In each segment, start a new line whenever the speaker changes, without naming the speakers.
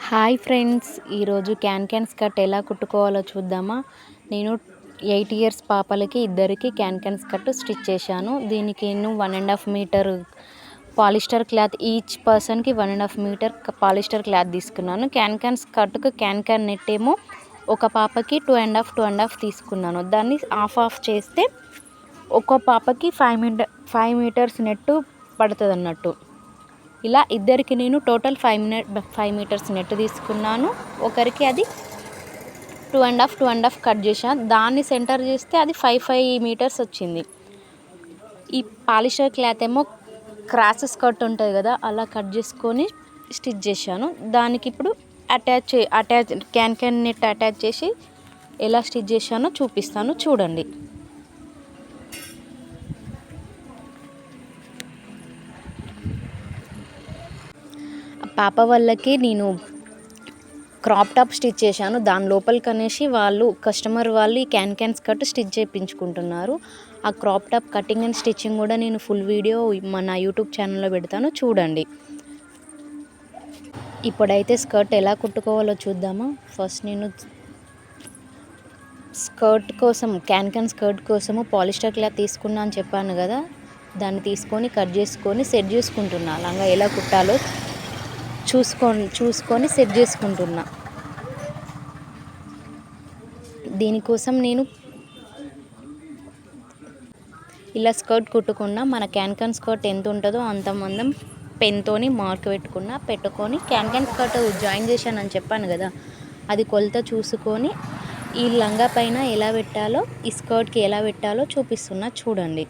Hi friends, ఈరోజు can skirt ఎలా కుట్టుకోవాలో చూద్దామా. నేను 8 ఇయర్స్ పాపలకి ఇద్దరికి క్యాన్ స్కర్ట్ స్టిచ్ చేశాను. దీనికి నేను 1.5 మీటర్ పాలిస్టర్ క్లాత్, ఈచ్ పర్సన్కి 1.5 మీటర్ పాలిస్టర్ క్లాత్ తీసుకున్నాను. క్యాన్ స్కర్ట్కు క్యాన్ నెట్ ఏమో ఒక పాపకి 2.5 తీసుకున్నాను. దాన్ని హాఫ్ చేస్తే ఒక్కో పాపకి 5 మీటర్స్ నెట్ పడుతుంది అన్నట్టు. ఇలా ఇద్దరికి నేను టోటల్ 5 మీటర్స్ నెట్ తీసుకున్నాను. ఒకరికి అది 2.5 కట్ చేశాను. దాన్ని సెంటర్ చేస్తే అది 5 మీటర్స్ వచ్చింది. ఈ పాలిస్టర్ క్లాత్ ఏమో క్రాస్ స్కర్ట్ ఉంటుంది కదా, అలా కట్ చేసుకొని స్టిచ్ చేశాను. దానికి ఇప్పుడు అటాచ్ క్యాన్ నెట్ అటాచ్ చేసి ఎలా స్టిచ్ చేశానో చూపిస్తాను, చూడండి. పాప వాళ్ళకి నేను క్రాప్ టాప్ స్టిచ్ చేశాను. దాని లోపలికి అనేసి కస్టమర్ వాళ్ళు ఈ క్యాన్ స్కర్ట్ స్టిచ్ చేయించుకుంటున్నారు. ఆ crop top cutting and stitching కూడా నేను ఫుల్ వీడియో మన యూట్యూబ్ ఛానల్లో పెడతాను, చూడండి. ఇప్పుడైతే స్కర్ట్ ఎలా కుట్టుకోవాలో చూద్దామా. ఫస్ట్ నేను స్కర్ట్ కోసం క్యాన్ స్కర్ట్ కోసము పాలిస్టర్ క్లాత్ తీసుకున్నా అని చెప్పాను కదా, దాన్ని తీసుకొని కట్ చేసుకొని సెట్ చేసుకుంటున్నా. లంగా ఎలా కుట్టాలో చూసుకొని సెట్ చేసుకుంటున్నా. దీనికోసం నేను ఇలా స్కర్ట్ కుట్టుకున్నా. మన క్యాన్ స్కర్ట్ ఎంత ఉంటుందో అంత మందం పెన్తోని మార్క్ పెట్టుకొని క్యాన్ స్కర్ట్ జాయిన్ చేశానని చెప్పాను కదా, అది కొలత చూసుకొని ఈ లంగా పైన ఎలా పెట్టాలో, ఈ స్కర్ట్కి ఎలా పెట్టాలో చూపిస్తున్నా, చూడండి.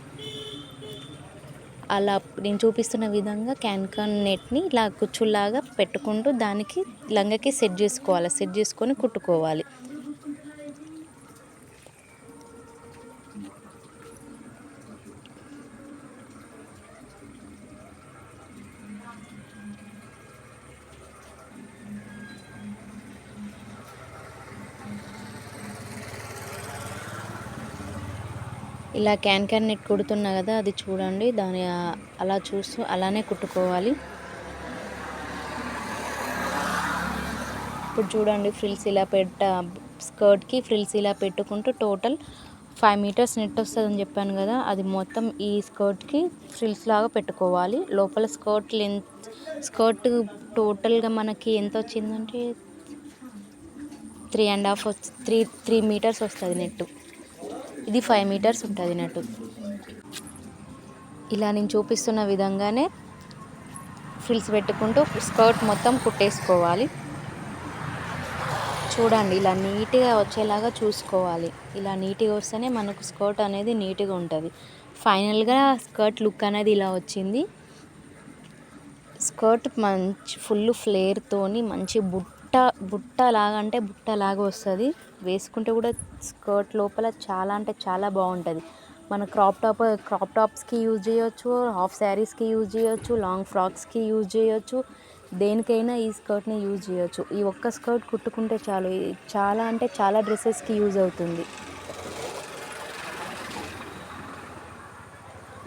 అలా నేను చూపిస్తున్న విధంగా క్యాన్ నెట్ని ఇలా కుచ్చులాగా పెట్టుకుంటూ దానికి లంగకి సెట్ చేసుకొని కుట్టుకోవాలి. ఇలా క్యాన్ నెట్ కుడుతున్నా కదా, అది చూడండి. దాని అలా చూస్తూ అలానే కుట్టుకోవాలి. ఇప్పుడు చూడండి, ఫ్రిల్స్ ఇలా స్కర్ట్కి ఫ్రిల్స్ ఇలా పెట్టుకుంటూ టోటల్ 5 మీటర్స్ నెట్ వస్తుందని చెప్పాను కదా, అది మొత్తం ఈ స్కర్ట్కి ఫ్రిల్స్ లాగా పెట్టుకోవాలి. లోపల స్కర్ట్ టోటల్గా మనకి ఎంత వచ్చిందంటే 3 మీటర్స్ వస్తుంది నెట్. ఇది 5 మీటర్స్ ఉంటుంది నెట్. ఇలా నేను చూపిస్తున్న విధంగానే ఫ్రిల్స్ పెట్టుకుంటూ స్కర్ట్ మొత్తం కుట్టేసుకోవాలి. చూడండి, ఇలా నీట్గా వచ్చేలాగా చూసుకోవాలి. ఇలా నీట్గా వస్తేనే మనకు స్కర్ట్ అనేది నీట్గా ఉంటుంది. ఫైనల్గా స్కర్ట్ లుక్ అనేది ఇలా వచ్చింది. స్కర్ట్ మంచి ఫుల్ ఫ్లేర్తోని మంచి బుట్టలాగా వస్తుంది. వేసుకుంటే కూడా స్కర్ట్ లోపల చాలా అంటే చాలా బాగుంటుంది. మన క్రాప్ టాప్స్కి యూజ్ చేయొచ్చు, హాఫ్ శారీస్కి యూజ్ చేయొచ్చు, లాంగ్ ఫ్రాక్స్కి యూజ్ చేయొచ్చు. దేనికైనా ఈ స్కర్ట్ని యూజ్ చేయొచ్చు. ఈ ఒక్క స్కర్ట్ కుట్టుకుంటే చాలు, చాలా అంటే చాలా డ్రెస్సెస్కి యూజ్ అవుతుంది.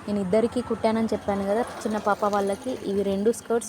నేను ఇద్దరికి కుట్టానని చెప్పాను కదా, చిన్న పాప వాళ్ళకి ఇవి 2 స్కర్ట్స్